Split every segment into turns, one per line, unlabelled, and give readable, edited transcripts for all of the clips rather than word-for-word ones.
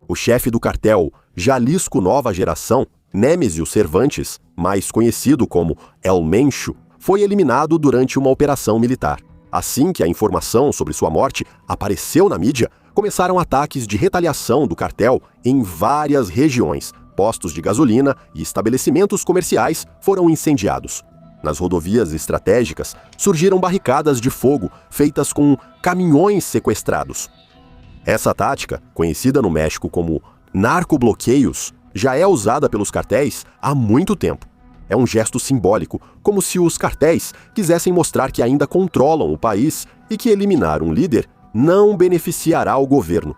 O chefe do cartel Jalisco Nova Geração, Nêmesio Cervantes, mais conhecido como El Mencho, foi eliminado durante uma operação militar. Assim que a informação sobre sua morte apareceu na mídia, começaram ataques de retaliação do cartel em várias regiões. Postos de gasolina e estabelecimentos comerciais foram incendiados. Nas rodovias estratégicas, surgiram barricadas de fogo feitas com caminhões sequestrados. Essa tática, conhecida no México como narcobloqueios, já é usada pelos cartéis há muito tempo. É um gesto simbólico, como se os cartéis quisessem mostrar que ainda controlam o país e que eliminar um líder não beneficiará o governo.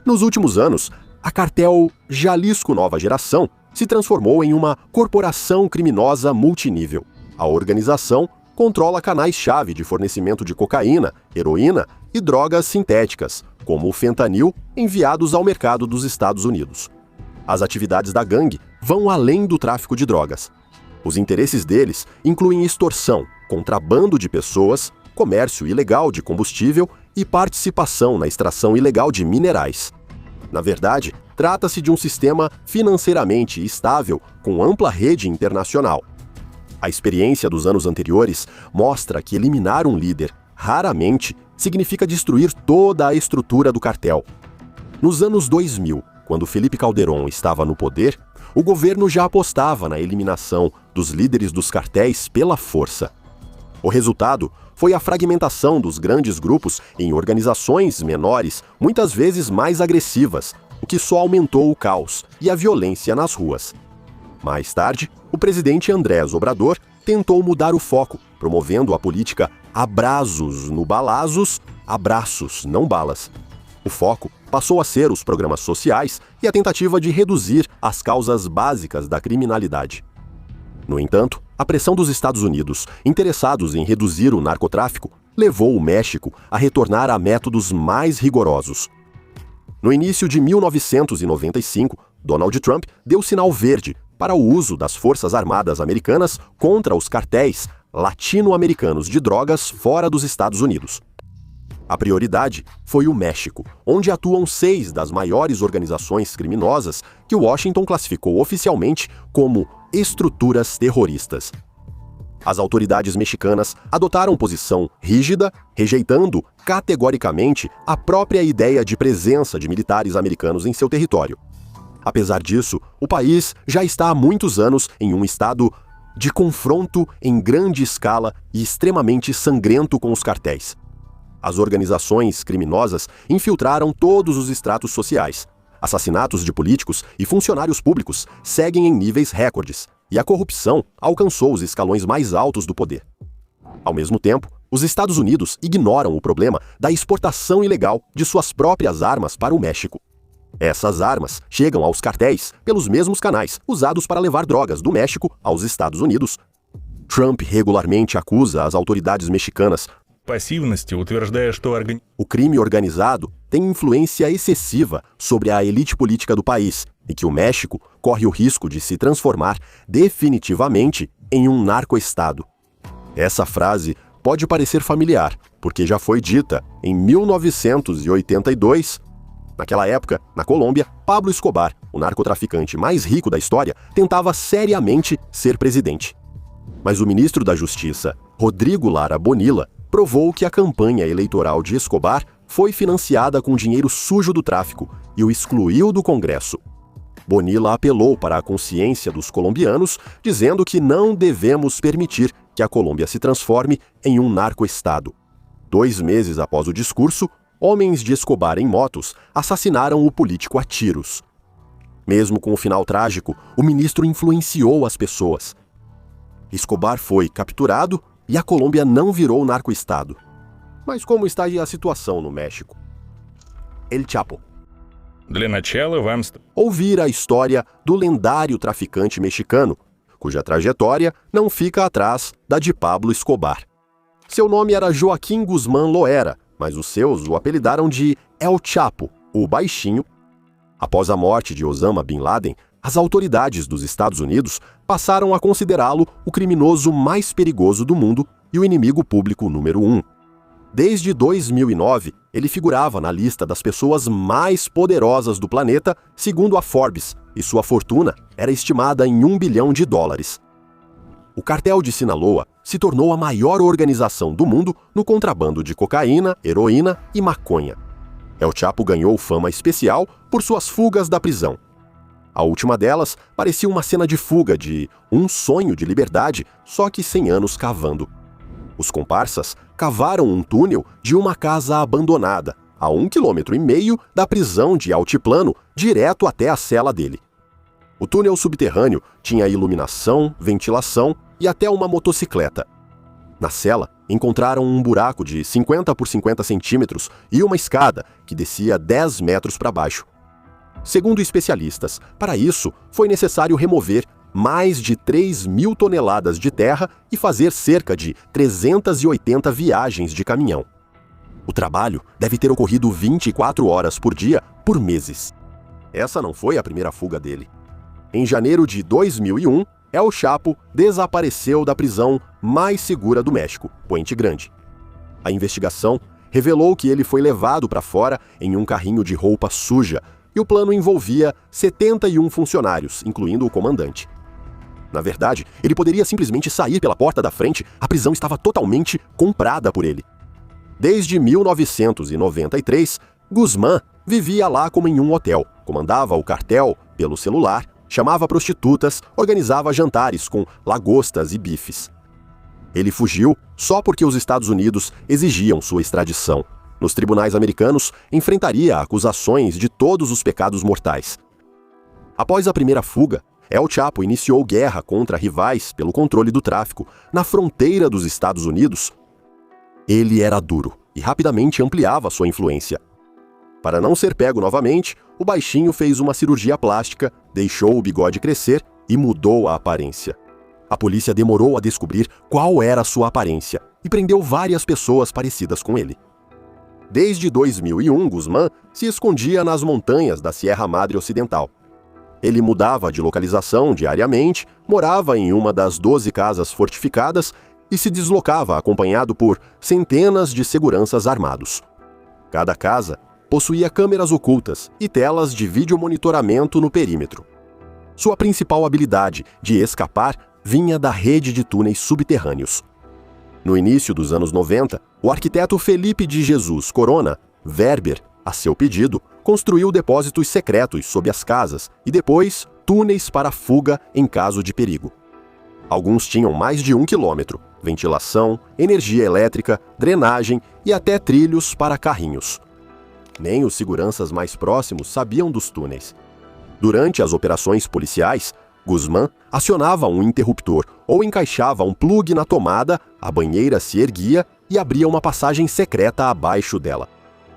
Nos últimos anos, a cartel Jalisco Nova Geração se transformou em uma corporação criminosa multinível. A organização controla canais-chave de fornecimento de cocaína, heroína e drogas sintéticas, como o fentanil, enviados ao mercado dos Estados Unidos. As atividades da gangue vão além do tráfico de drogas. Os interesses deles incluem extorsão, contrabando de pessoas, comércio ilegal de combustível e participação na extração ilegal de minerais. Na verdade, trata-se de um sistema financeiramente estável com ampla rede internacional. A experiência dos anos anteriores mostra que eliminar um líder, raramente, significa destruir toda a estrutura do cartel. Nos anos 2000, quando Felipe Calderón estava no poder, o governo já apostava na eliminação dos líderes dos cartéis pela força. O resultado foi a fragmentação dos grandes grupos em organizações menores, muitas vezes mais agressivas, o que só aumentou o caos e a violência nas ruas. Mais tarde, o presidente Andrés Obrador tentou mudar o foco, promovendo a política abraços no balazos, abraços, não balas. O foco passou a ser os programas sociais e a tentativa de reduzir as causas básicas da criminalidade. No entanto, a pressão dos Estados Unidos, interessados em reduzir o narcotráfico, levou o México a retornar a métodos mais rigorosos. No início de 1995, Donald Trump deu sinal verde para o uso das Forças Armadas Americanas contra os cartéis latino-americanos de drogas fora dos Estados Unidos. A prioridade foi o México, onde atuam 6 das maiores organizações criminosas que Washington classificou oficialmente como estruturas terroristas. As autoridades mexicanas adotaram posição rígida, rejeitando categoricamente a própria ideia de presença de militares americanos em seu território. Apesar disso, o país já está há muitos anos em um estado de confronto em grande escala e extremamente sangrento com os cartéis. As organizações criminosas infiltraram todos os estratos sociais. Assassinatos de políticos e funcionários públicos seguem em níveis recordes, e a corrupção alcançou os escalões mais altos do poder. Ao mesmo tempo, os Estados Unidos ignoram o problema da exportação ilegal de suas próprias armas para o México. Essas armas chegam aos cartéis pelos mesmos canais usados para levar drogas do México aos Estados Unidos. Trump regularmente acusa as autoridades mexicanas. O crime organizado tem influência excessiva sobre a elite política do país e que o México corre o risco de se transformar definitivamente em um narcoestado. Essa frase pode parecer familiar, porque já foi dita em 1982. Naquela época, na Colômbia, Pablo Escobar, o narcotraficante mais rico da história, tentava seriamente ser presidente. Mas o ministro da Justiça, Rodrigo Lara Bonilla, provou que a campanha eleitoral de Escobar foi financiada com dinheiro sujo do tráfico e o excluiu do Congresso. Bonilla apelou para a consciência dos colombianos, dizendo que não devemos permitir que a Colômbia se transforme em um narcoestado. 2 meses após o discurso, homens de Escobar em motos assassinaram o político a tiros. Mesmo com o final trágico, o ministro influenciou as pessoas. Escobar foi capturado e a Colômbia não virou narcoestado. Mas como está a situação no México? El Chapo. Ouvir a história do lendário traficante mexicano, cuja trajetória não fica atrás da de Pablo Escobar. Seu nome era Joaquim Guzmán Loera, mas os seus o apelidaram de El Chapo, o Baixinho. Após a morte de Osama Bin Laden, as autoridades dos Estados Unidos passaram a considerá-lo o criminoso mais perigoso do mundo e o inimigo público número 1. Desde 2009, ele figurava na lista das pessoas mais poderosas do planeta, segundo a Forbes, e sua fortuna era estimada em US$ 1 bilhão. O cartel de Sinaloa se tornou a maior organização do mundo no contrabando de cocaína, heroína e maconha. El Chapo ganhou fama especial por suas fugas da prisão. A última delas parecia uma cena de fuga de um sonho de liberdade, só que 100 anos cavando. Os comparsas cavaram um túnel de uma casa abandonada, a 1,5 km da prisão de Altiplano, direto até a cela dele. O túnel subterrâneo tinha iluminação, ventilação e até uma motocicleta. Na cela, encontraram um buraco de 50 por 50 centímetros e uma escada que descia 10 metros para baixo. Segundo especialistas, para isso foi necessário remover mais de 3.000 toneladas de terra e fazer cerca de 380 viagens de caminhão. O trabalho deve ter ocorrido 24 horas por dia por meses. Essa não foi a primeira fuga dele. Em janeiro de 2001, El Chapo desapareceu da prisão mais segura do México, Puente Grande. A investigação revelou que ele foi levado para fora em um carrinho de roupa suja e o plano envolvia 71 funcionários, incluindo o comandante. Na verdade, ele poderia simplesmente sair pela porta da frente, a prisão estava totalmente comprada por ele. Desde 1993, Guzmán vivia lá como em um hotel, comandava o cartel pelo celular, chamava prostitutas, organizava jantares com lagostas e bifes. Ele fugiu só porque os Estados Unidos exigiam sua extradição. Nos tribunais americanos, enfrentaria acusações de todos os pecados mortais. Após a primeira fuga, El Chapo iniciou guerra contra rivais pelo controle do tráfico na fronteira dos Estados Unidos. Ele era duro e rapidamente ampliava sua influência. Para não ser pego novamente, o baixinho fez uma cirurgia plástica, deixou o bigode crescer e mudou a aparência. A polícia demorou a descobrir qual era a sua aparência e prendeu várias pessoas parecidas com ele. Desde 2001, Guzmán se escondia nas montanhas da Sierra Madre Ocidental. Ele mudava de localização diariamente, morava em uma das 12 casas fortificadas e se deslocava acompanhado por centenas de seguranças armados. Cada casa possuía câmeras ocultas e telas de videomonitoramento no perímetro. Sua principal habilidade de escapar vinha da rede de túneis subterrâneos. No início dos anos 90, o arquiteto Felipe de Jesus Corona, Verber, a seu pedido, construiu depósitos secretos sob as casas e depois túneis para fuga em caso de perigo. Alguns tinham mais de 1 quilômetro, ventilação, energia elétrica, drenagem e até trilhos para carrinhos. Nem os seguranças mais próximos sabiam dos túneis. Durante as operações policiais, Guzmán acionava um interruptor ou encaixava um plugue na tomada, a banheira se erguia e abria uma passagem secreta abaixo dela.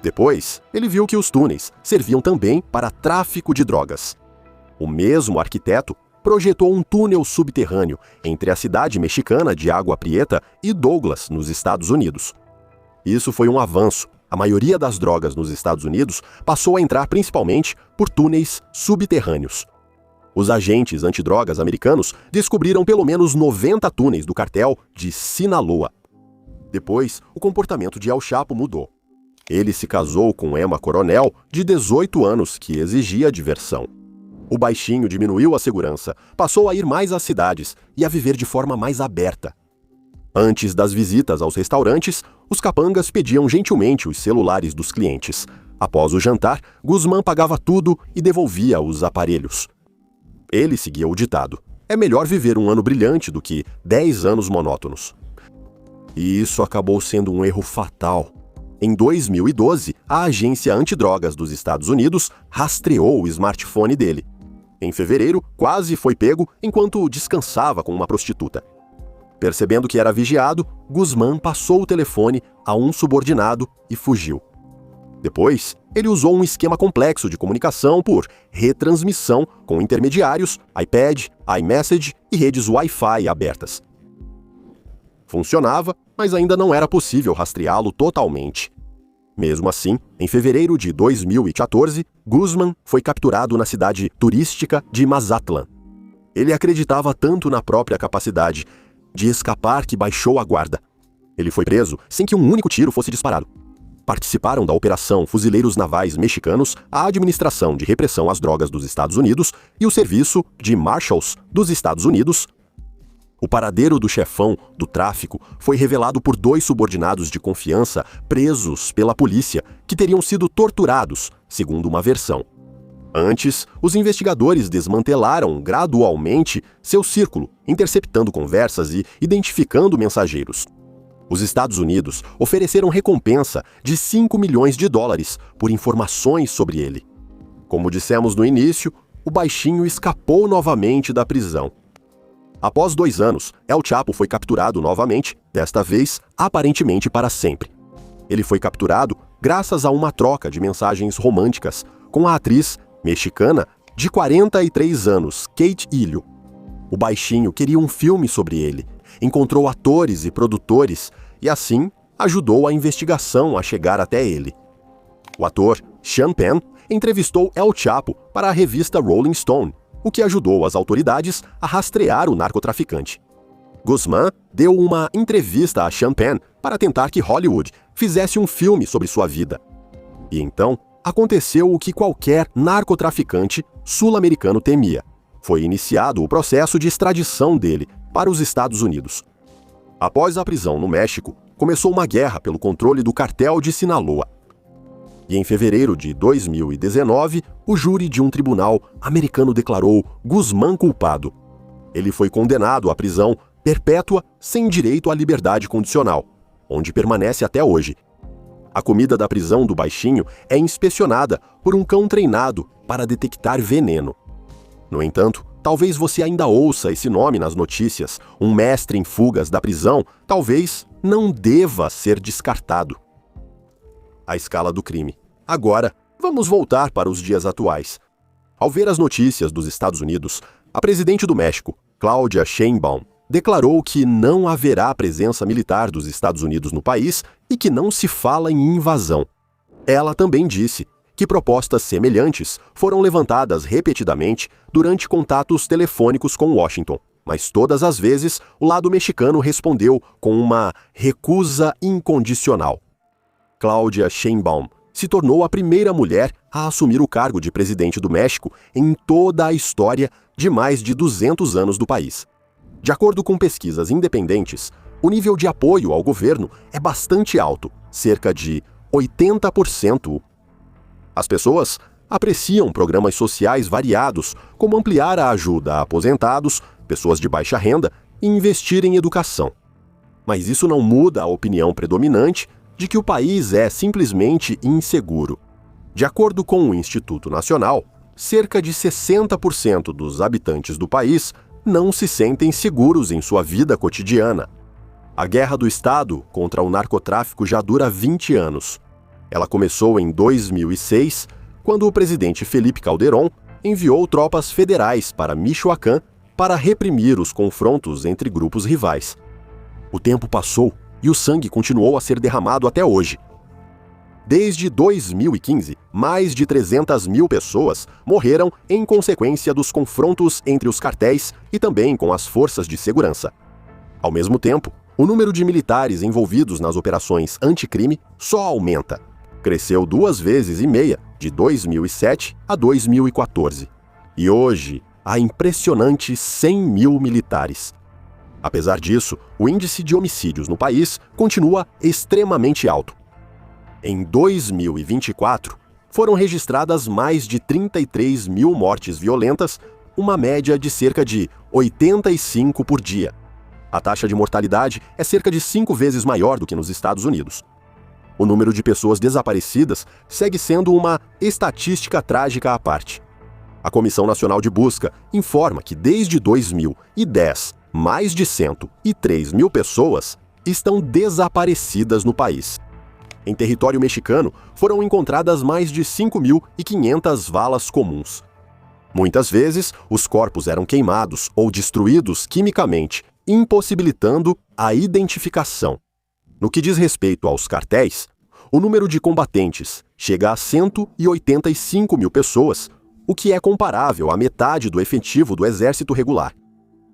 Depois, ele viu que os túneis serviam também para tráfico de drogas. O mesmo arquiteto projetou um túnel subterrâneo entre a cidade mexicana de Água Prieta e Douglas, nos Estados Unidos. Isso foi um avanço. A maioria das drogas nos Estados Unidos passou a entrar principalmente por túneis subterrâneos. Os agentes antidrogas americanos descobriram pelo menos 90 túneis do cartel de Sinaloa. Depois, o comportamento de El Chapo mudou. Ele se casou com Emma Coronel, de 18 anos, que exigia diversão. O baixinho diminuiu a segurança, passou a ir mais às cidades e a viver de forma mais aberta. Antes das visitas aos restaurantes, os capangas pediam gentilmente os celulares dos clientes. Após o jantar, Guzmán pagava tudo e devolvia os aparelhos. Ele seguia o ditado: é melhor viver um ano brilhante do que 10 anos monótonos. E isso acabou sendo um erro fatal. Em 2012, a Agência Antidrogas dos Estados Unidos rastreou o smartphone dele. Em fevereiro, quase foi pego enquanto descansava com uma prostituta. Percebendo que era vigiado, Guzmán passou o telefone a um subordinado e fugiu. Depois, ele usou um esquema complexo de comunicação por retransmissão com intermediários, iPad, iMessage e redes Wi-Fi abertas. Funcionava, mas ainda não era possível rastreá-lo totalmente. Mesmo assim, em fevereiro de 2014, Guzmán foi capturado na cidade turística de Mazatlán. Ele acreditava tanto na própria capacidade de escapar que baixou a guarda. Ele foi preso sem que um único tiro fosse disparado. participaram da Operação Fuzileiros Navais Mexicanos, a Administração de Repressão às Drogas dos Estados Unidos e o Serviço de Marshals dos Estados Unidos. O paradeiro do chefão do tráfico foi revelado por 2 subordinados de confiança presos pela polícia, que teriam sido torturados, segundo uma versão. Antes, os investigadores desmantelaram gradualmente seu círculo, interceptando conversas e identificando mensageiros. Os Estados Unidos ofereceram recompensa de $5 milhões por informações sobre ele. Como dissemos no início, o baixinho escapou novamente da prisão. Após 2 anos, El Chapo foi capturado novamente, desta vez aparentemente para sempre. Ele foi capturado graças a uma troca de mensagens românticas com a atriz mexicana de 43 anos, Kate Ilho. O baixinho queria um filme sobre ele, encontrou atores e produtores e assim ajudou a investigação a chegar até ele. O ator Sean Penn entrevistou El Chapo para a revista Rolling Stone, o que ajudou as autoridades a rastrear o narcotraficante. Guzmán deu uma entrevista a Sean Penn para tentar que Hollywood fizesse um filme sobre sua vida. E então aconteceu o que qualquer narcotraficante sul-americano temia. Foi iniciado o processo de extradição dele para os Estados Unidos. Após a prisão no México, começou uma guerra pelo controle do cartel de Sinaloa. E em fevereiro de 2019, o júri de um tribunal americano declarou Guzmán culpado. Ele foi condenado à prisão perpétua sem direito à liberdade condicional, onde permanece até hoje. A comida da prisão do baixinho é inspecionada por um cão treinado para detectar veneno. No entanto, talvez você ainda ouça esse nome nas notícias. Um mestre em fugas da prisão talvez não deva ser descartado. A escala do crime. Agora, vamos voltar para os dias atuais. Ao ver as notícias dos Estados Unidos, a presidente do México, Claudia Sheinbaum, declarou que não haverá presença militar dos Estados Unidos no país e que não se fala em invasão. Ela também disse que propostas semelhantes foram levantadas repetidamente durante contatos telefônicos com Washington, mas todas as vezes o lado mexicano respondeu com uma recusa incondicional. Claudia Sheinbaum se tornou a primeira mulher a assumir o cargo de presidente do México em toda a história de mais de 200 anos do país. De acordo com pesquisas independentes, o nível de apoio ao governo é bastante alto, cerca de 80%. As pessoas apreciam programas sociais variados, como ampliar a ajuda a aposentados, pessoas de baixa renda e investir em educação. Mas isso não muda a opinião predominante de que o país é simplesmente inseguro. De acordo com o Instituto Nacional, cerca de 60% dos habitantes do país não se sentem seguros em sua vida cotidiana. A guerra do Estado contra o narcotráfico já dura 20 anos. Ela começou em 2006, quando o presidente Felipe Calderón enviou tropas federais para Michoacán para reprimir os confrontos entre grupos rivais. O tempo passou e o sangue continuou a ser derramado até hoje. Desde 2015, mais de 300 mil pessoas morreram em consequência dos confrontos entre os cartéis e também com as forças de segurança. Ao mesmo tempo, o número de militares envolvidos nas operações anticrime só aumenta. Cresceu 2,5 vezes, de 2007 a 2014. E hoje, há impressionantes 100 mil militares. Apesar disso, o índice de homicídios no país continua extremamente alto. Em 2024, foram registradas mais de 33 mil mortes violentas, uma média de cerca de 85 por dia. A taxa de mortalidade é cerca de 5 vezes maior do que nos Estados Unidos. O número de pessoas desaparecidas segue sendo uma estatística trágica à parte. A Comissão Nacional de Busca informa que desde 2010, mais de 103 mil pessoas estão desaparecidas no país. Em território mexicano, foram encontradas mais de 5.500 valas comuns. Muitas vezes, os corpos eram queimados ou destruídos quimicamente, impossibilitando a identificação. No que diz respeito aos cartéis, o número de combatentes chega a 185 mil pessoas, o que é comparável à metade do efetivo do exército regular.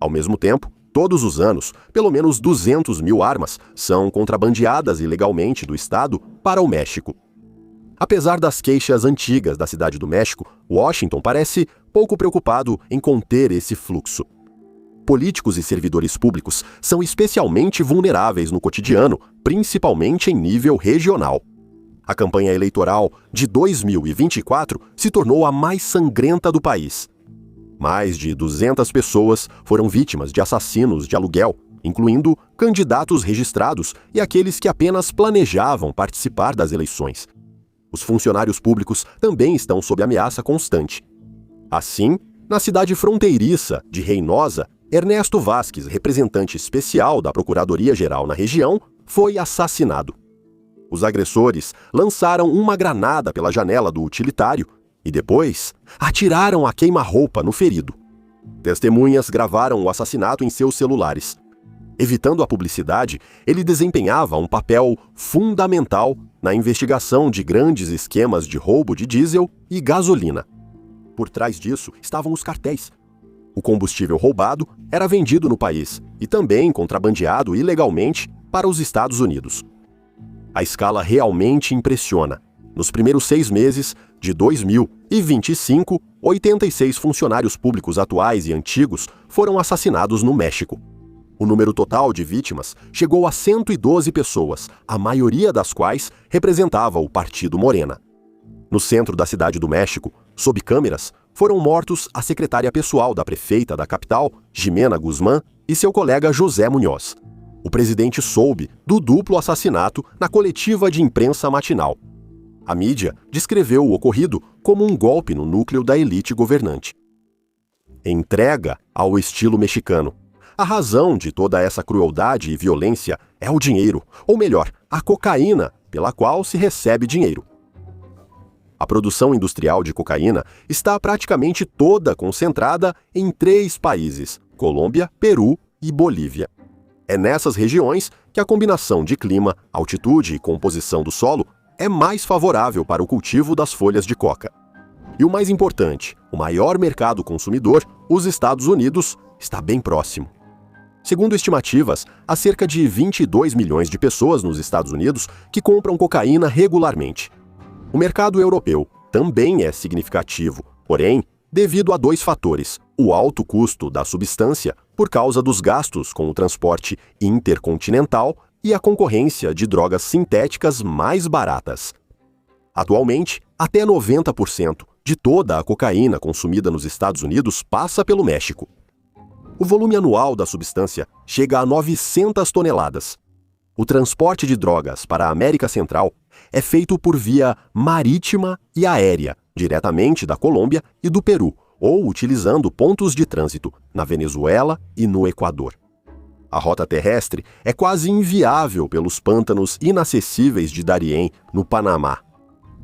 Ao mesmo tempo, todos os anos, pelo menos 200 mil armas são contrabandeadas ilegalmente do estado para o México. Apesar das queixas antigas da Cidade do México, Washington parece pouco preocupado em conter esse fluxo. Políticos e servidores públicos são especialmente vulneráveis no cotidiano, principalmente em nível regional. A campanha eleitoral de 2024 se tornou a mais sangrenta do país. Mais de 200 pessoas foram vítimas de assassinos de aluguel, incluindo candidatos registrados e aqueles que apenas planejavam participar das eleições. Os funcionários públicos também estão sob ameaça constante. Assim, na cidade fronteiriça de Reynosa, Ernesto Vasquez, representante especial da Procuradoria-Geral na região, foi assassinado. Os agressores lançaram uma granada pela janela do utilitário e depois atiraram a queima-roupa no ferido. Testemunhas gravaram o assassinato em seus celulares. Evitando a publicidade, ele desempenhava um papel fundamental na investigação de grandes esquemas de roubo de diesel e gasolina. Por trás disso estavam os cartéis. O combustível roubado era vendido no país e também contrabandeado ilegalmente para os Estados Unidos. A escala realmente impressiona. Nos primeiros 6 meses de 2025, 86 funcionários públicos atuais e antigos foram assassinados no México. O número total de vítimas chegou a 112 pessoas, a maioria das quais representava o Partido Morena. No centro da Cidade do México, sob câmeras, foram mortos a secretária pessoal da prefeita da capital, Ximena Guzmán, e seu colega José Munhoz. O presidente soube do duplo assassinato na coletiva de imprensa matinal. A mídia descreveu o ocorrido como um golpe no núcleo da elite governante. Entrega ao estilo mexicano. A razão de toda essa crueldade e violência é o dinheiro, ou melhor, a cocaína pela qual se recebe dinheiro. A produção industrial de cocaína está praticamente toda concentrada em 3 países: Colômbia, Peru e Bolívia. É nessas regiões que a combinação de clima, altitude e composição do solo é mais favorável para o cultivo das folhas de coca. E o mais importante, o maior mercado consumidor, os Estados Unidos, está bem próximo. Segundo estimativas, há cerca de 22 milhões de pessoas nos Estados Unidos que compram cocaína regularmente. O mercado europeu também é significativo, porém, devido a 2 fatores: o alto custo da substância, por causa dos gastos com o transporte intercontinental, e a concorrência de drogas sintéticas mais baratas. Atualmente, até 90% de toda a cocaína consumida nos Estados Unidos passa pelo México. O volume anual da substância chega a 900 toneladas. O transporte de drogas para a América Central é feito por via marítima e aérea, diretamente da Colômbia e do Peru, ou utilizando pontos de trânsito na Venezuela e no Equador. A rota terrestre é quase inviável pelos pântanos inacessíveis de Darién, no Panamá.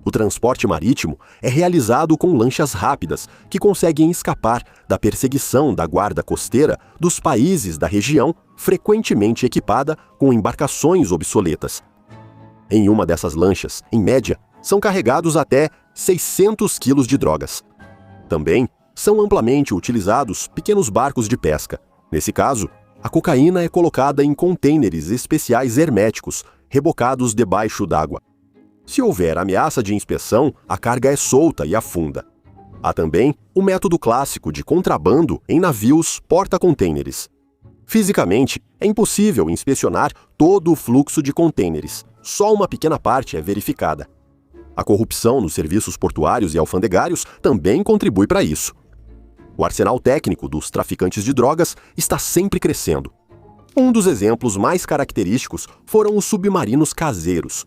O transporte marítimo é realizado com lanchas rápidas que conseguem escapar da perseguição da guarda costeira dos países da região, frequentemente equipada com embarcações obsoletas. Em uma dessas lanchas, em média, são carregados até 600 quilos de drogas. Também são amplamente utilizados pequenos barcos de pesca. Nesse caso, a cocaína é colocada em contêineres especiais herméticos, rebocados debaixo d'água. Se houver ameaça de inspeção, a carga é solta e afunda. Há também o método clássico de contrabando em navios porta-contêineres. Fisicamente, é impossível inspecionar todo o fluxo de contêineres. Só uma pequena parte é verificada. A corrupção nos serviços portuários e alfandegários também contribui para isso. O arsenal técnico dos traficantes de drogas está sempre crescendo. Um dos exemplos mais característicos foram os submarinos caseiros.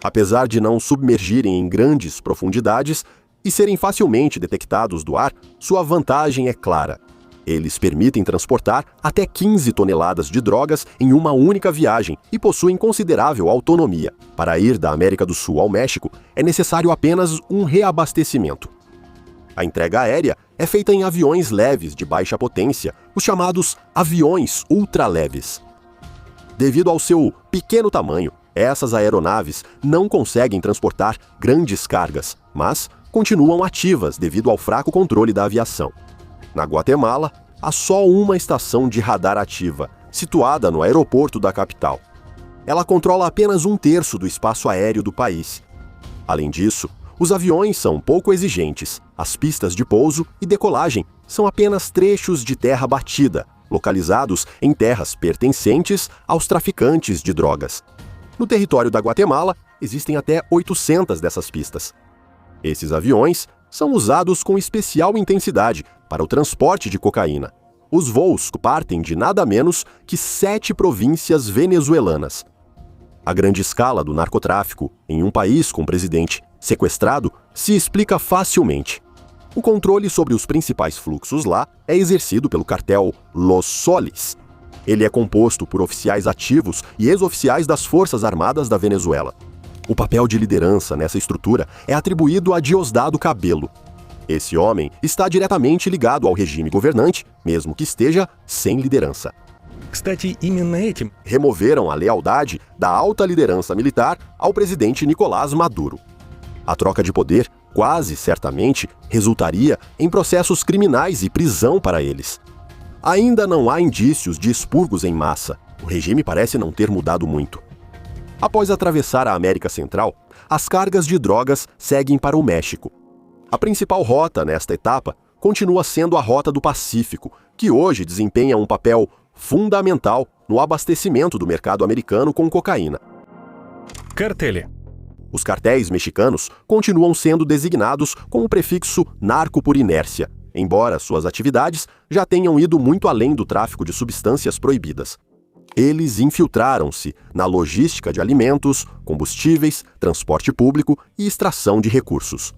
Apesar de não submergirem em grandes profundidades e serem facilmente detectados do ar, sua vantagem é clara. Eles permitem transportar até 15 toneladas de drogas em uma única viagem e possuem considerável autonomia. Para ir da América do Sul ao México, é necessário apenas um reabastecimento. A entrega aérea é feita em aviões leves de baixa potência, os chamados aviões ultraleves. Devido ao seu pequeno tamanho, essas aeronaves não conseguem transportar grandes cargas, mas continuam ativas devido ao fraco controle da aviação. Na Guatemala, há só uma estação de radar ativa, situada no aeroporto da capital. Ela controla apenas 1/3 do espaço aéreo do país. Além disso, os aviões são pouco exigentes, as pistas de pouso e decolagem são apenas trechos de terra batida, localizados em terras pertencentes aos traficantes de drogas. No território da Guatemala, existem até 800 dessas pistas. Esses aviões são usados com especial intensidade para o transporte de cocaína. Os voos partem de nada menos que 7 províncias venezuelanas. A grande escala do narcotráfico em um país com presidente sequestrado se explica facilmente. O controle sobre os principais fluxos lá é exercido pelo cartel Los Soles. Ele é composto por oficiais ativos e ex-oficiais das Forças Armadas da Venezuela. O papel de liderança nessa estrutura é atribuído a Diosdado Cabello. Esse homem está diretamente ligado ao regime governante, mesmo que esteja sem liderança. Removeram a lealdade da alta liderança militar ao presidente Nicolás Maduro. A troca de poder quase certamente resultaria em processos criminais e prisão para eles. Ainda não há indícios de expurgos em massa. O regime parece não ter mudado muito. Após atravessar a América Central, as cargas de drogas seguem para o México. A principal rota nesta etapa continua sendo a Rota do Pacífico, que hoje desempenha um papel fundamental no abastecimento do mercado americano com cocaína.
Cartel.
Os cartéis mexicanos continuam sendo designados com o prefixo narco por inércia, embora suas atividades já tenham ido muito além do tráfico de substâncias proibidas. Eles infiltraram-se na logística de alimentos, combustíveis, transporte público e extração de recursos.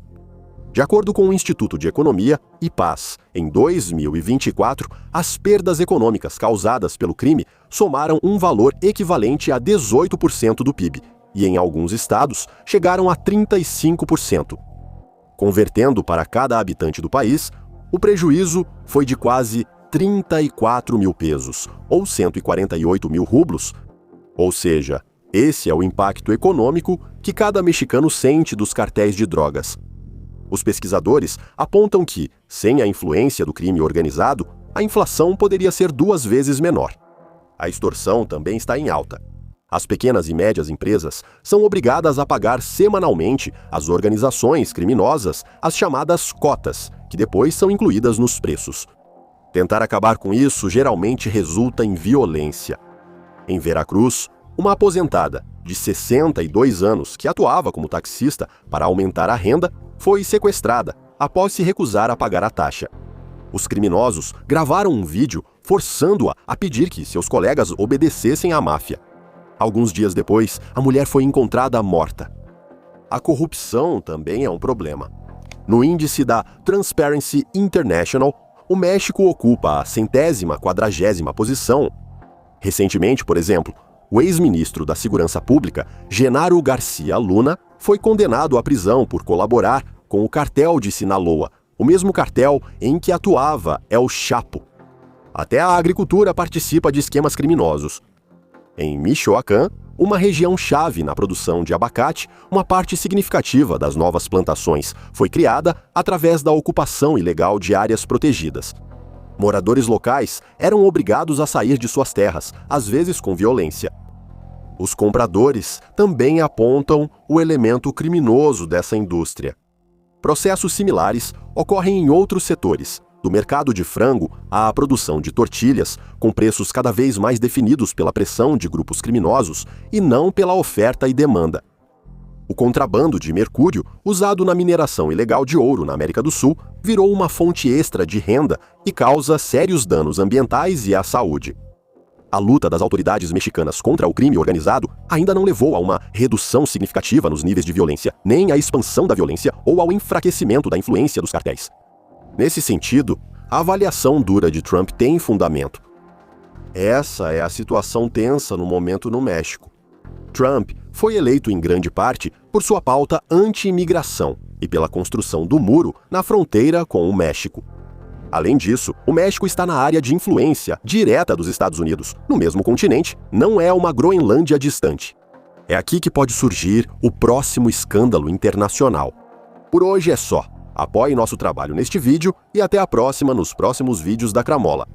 De acordo com o Instituto de Economia e Paz, em 2024, as perdas econômicas causadas pelo crime somaram um valor equivalente a 18% do PIB, e em alguns estados chegaram a 35%. Convertendo para cada habitante do país, o prejuízo foi de quase 34 mil pesos, ou 148 mil rublos. Ou seja, esse é o impacto econômico que cada mexicano sente dos cartéis de drogas. Os pesquisadores apontam que, sem a influência do crime organizado, a inflação poderia ser 2 vezes menor. A extorsão também está em alta. As pequenas e médias empresas são obrigadas a pagar semanalmente às organizações criminosas as chamadas cotas, que depois são incluídas nos preços. Tentar acabar com isso geralmente resulta em violência. Em Veracruz, uma aposentada de 62 anos que atuava como taxista para aumentar a renda foi sequestrada após se recusar a pagar a taxa. Os criminosos gravaram um vídeo forçando-a a pedir que seus colegas obedecessem à máfia. Alguns dias depois, a mulher foi encontrada morta. A corrupção também é um problema. No índice da Transparency International, o México ocupa a 140ª posição. Recentemente, por exemplo, o ex-ministro da Segurança Pública, Genaro Garcia Luna, foi condenado à prisão por colaborar com o cartel de Sinaloa, o mesmo cartel em que atuava El Chapo. Até a agricultura participa de esquemas criminosos. Em Michoacán, uma região-chave na produção de abacate, uma parte significativa das novas plantações foi criada através da ocupação ilegal de áreas protegidas. Moradores locais eram obrigados a sair de suas terras, às vezes com violência. Os compradores também apontam o elemento criminoso dessa indústria. Processos similares ocorrem em outros setores, do mercado de frango à produção de tortilhas, com preços cada vez mais definidos pela pressão de grupos criminosos e não pela oferta e demanda. O contrabando de mercúrio, usado na mineração ilegal de ouro na América do Sul, virou uma fonte extra de renda e causa sérios danos ambientais e à saúde. A luta das autoridades mexicanas contra o crime organizado ainda não levou a uma redução significativa nos níveis de violência, nem à expansão da violência ou ao enfraquecimento da influência dos cartéis. Nesse sentido, a avaliação dura de Trump tem fundamento. Essa é a situação tensa no momento no México. Trump foi eleito em grande parte por sua pauta anti-imigração e pela construção do muro na fronteira com o México. Além disso, o México está na área de influência direta dos Estados Unidos. No mesmo continente, não é uma Groenlândia distante. É aqui que pode surgir o próximo escândalo internacional. Por hoje é só. Apoie nosso trabalho neste vídeo e até a próxima nos próximos vídeos da Cramola.